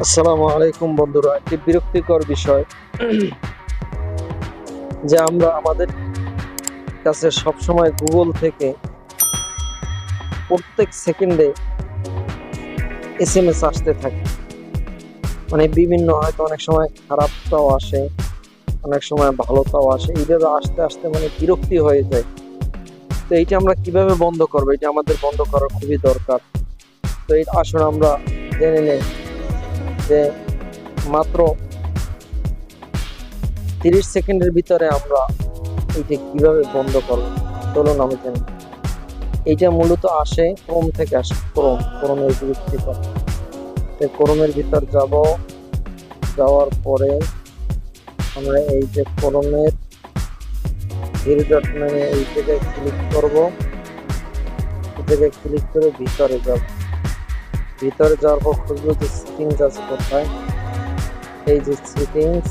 আসসালামু আলাইকুম বন্ধুরা, একটি বিরক্তিকর বিষয় যে আমরা আমাদের কাছে সবসময় গুগল থেকে প্রত্যেক সেকেন্ডে এসএমএস আসতে থাকে। মানে বিভিন্ন হয়তো অনেক সময় খারাপটাও আসে, অনেক সময় ভালোটাও আসে। এইভাবে আসতে আসতে মানে বিরক্তি হয়ে যায়। তো এইটা আমরা কিভাবে বন্ধ করবো? এটা আমাদের বন্ধ করা খুবই দরকার। তো এই আসলে আমরা জেনে নেই যে মাত্র 30 সেকেন্ডের ভিতরে আমরা এইটা কিভাবে বন্ধ করবো। চলুন আমি জানি। এইটা মূলত আসে ক্রোম থেকে, আসে ক্রোমের বিরক্তিকর। ক্রোমের ভিতর যাওয়ার পরে আমরা এই যে ক্রোমের থ্রি ডট মানে এই জায়গায় ক্লিক করব। এই জায়গায় ক্লিক করে ভিতরে যাওয়ার পর খুঁজবো যে সেটিংস আছে কোথায়। এই যে সেটিংস,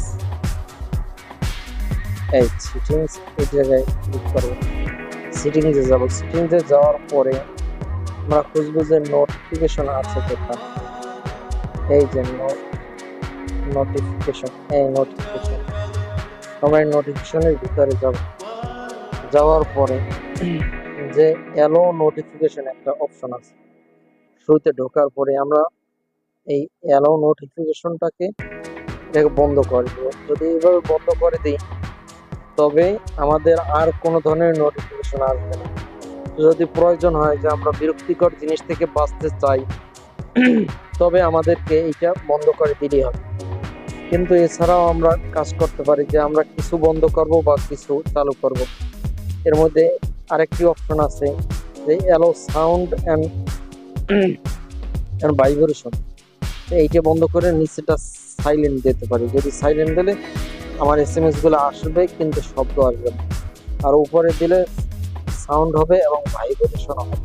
এই জায়গায় ক্লিক করবো। সেটিংসে যাব। সেটিংসে যাওয়ার পরে আমরা খুঁজবো যে নোটিফিকেশন আছে কোথায়। এই যে নোটিফিকেশন, আমরা নোটিফিকেশনের ভিতরে যাওয়ার পরে যে অ্যালো নোটিফিকেশন একটা অপশন আছে। শুরুতে ঢোকার পরে আমরা এই অ্যালো নোটিফিকেশনটাকে এটাকে বন্ধ করে দেবো। যদি এইভাবে বন্ধ করে দিই তবে আমাদের আর কোনো ধরনের নোটিফিকেশন আসবে না। যদি প্রয়োজন হয় যে আমরা বিরক্তিকর জিনিস থেকে বাঁচতে চাই তবে আমাদেরকে এইটা বন্ধ করে দিলেই হবে। কিন্তু এছাড়াও আমরা কাজ করতে পারি যে আমরা কিছু বন্ধ করব বা কিছু চালু করব। এর মধ্যে আরেকটি অপশন আছে যে অ্যালো সাউন্ড অ্যান্ড ভাইব্রেশন। এইটা বন্ধ করে নিচেটা সাইলেন্ট দিতে পারি। যদি সাইলেন্ট দিলে আমার এসএমএস গুলো আসবে কিন্তু শব্দ আসবে না, আর উপরে দিলে সাউন্ড হবে এবং ভাইব্রেশন হবে।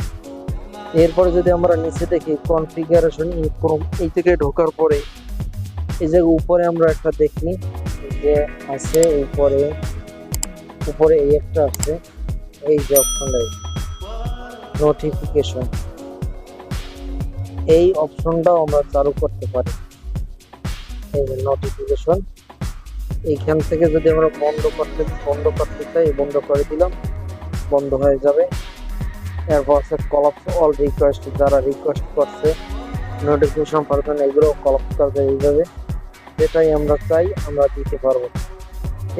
এরপরে যদি আমরা নিচে দেখি কনফিগারেশন এই থেকে ঢোকার পরে এই যে উপরে আমরা একটা দেখি যে আছে উপরে এই একটা আছে, এই যে অপশনটা নোটিফিকেশন, এই অপশনটাও আমরা চালু করতে পারি। এই যে নোটিফিকেশন, এইখান থেকে যদি আমরা বন্ধ করতে চাই বন্ধ করে দিলাম, বন্ধ হয়ে যাবে। এরপর আছে কলাপস অল রিকোয়েস্ট, যারা রিকোয়েস্ট করছে নোটিফিকেশন পারবেন এগুলো কলাপস করবে। এইভাবে যেটাই আমরা চাই আমরা দিতে পারবো।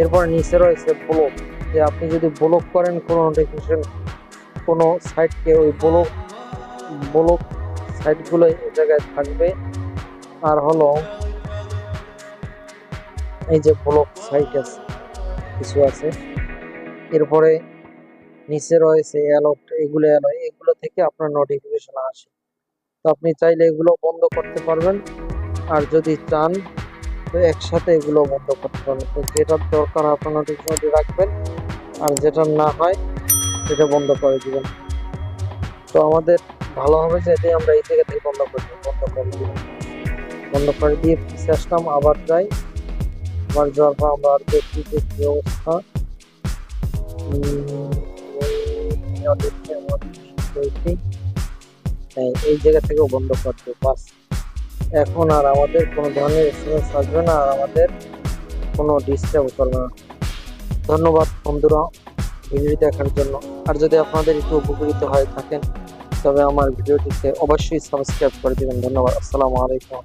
এরপর নিচে রয়েছে ব্লক, যে আপনি যদি ব্লক করেন কোনো নোটিফিকেশন কোনো সাইটকে, ওই ব্লক সাইটগুলো এই জায়গায় থাকবে। আর হলো এই যে ব্লক সাইট আছে, কিছু আছে। এরপরে নিচে রয়েছে অ্যালার্ট, এগুলো থেকে আপনার নোটিফিকেশন আসে। তো আপনি চাইলে এগুলো বন্ধ করতে পারবেন, আর যদি চান তো একসাথে এগুলো বন্ধ করতে পারবেন। তো যেটার দরকার আপনার নোটিফিকেশন রাখবেন, আর যেটা না হয় সেটা বন্ধ করে দিবেন। তো আমাদের ভালো হবে যদি আমরা এই জায়গা থেকে বন্ধ করে দিয়ে পিছিয়ে আসলাম। আবার যাই, আবার যাওয়ার পর আমরা আর দেখি যে কি অবস্থা। এই জায়গা থেকেও বন্ধ করতে বাস। এখন আর আমাদের কোনো ধরনের এসএমএস আসবে না, আর আমাদের কোনো ডিস্টার্ব করবে না। ধন্যবাদ বন্ধুরা ভিডিও দেখার জন্য। আর যদি আপনাদের একটু উপকৃত হয়ে থাকেন তবে আমার ভিডিওটিকে অবশ্যই সাবস্ক্রাইব করে দিবেন। ধন্যবাদ। আসসালামু আলাইকুম।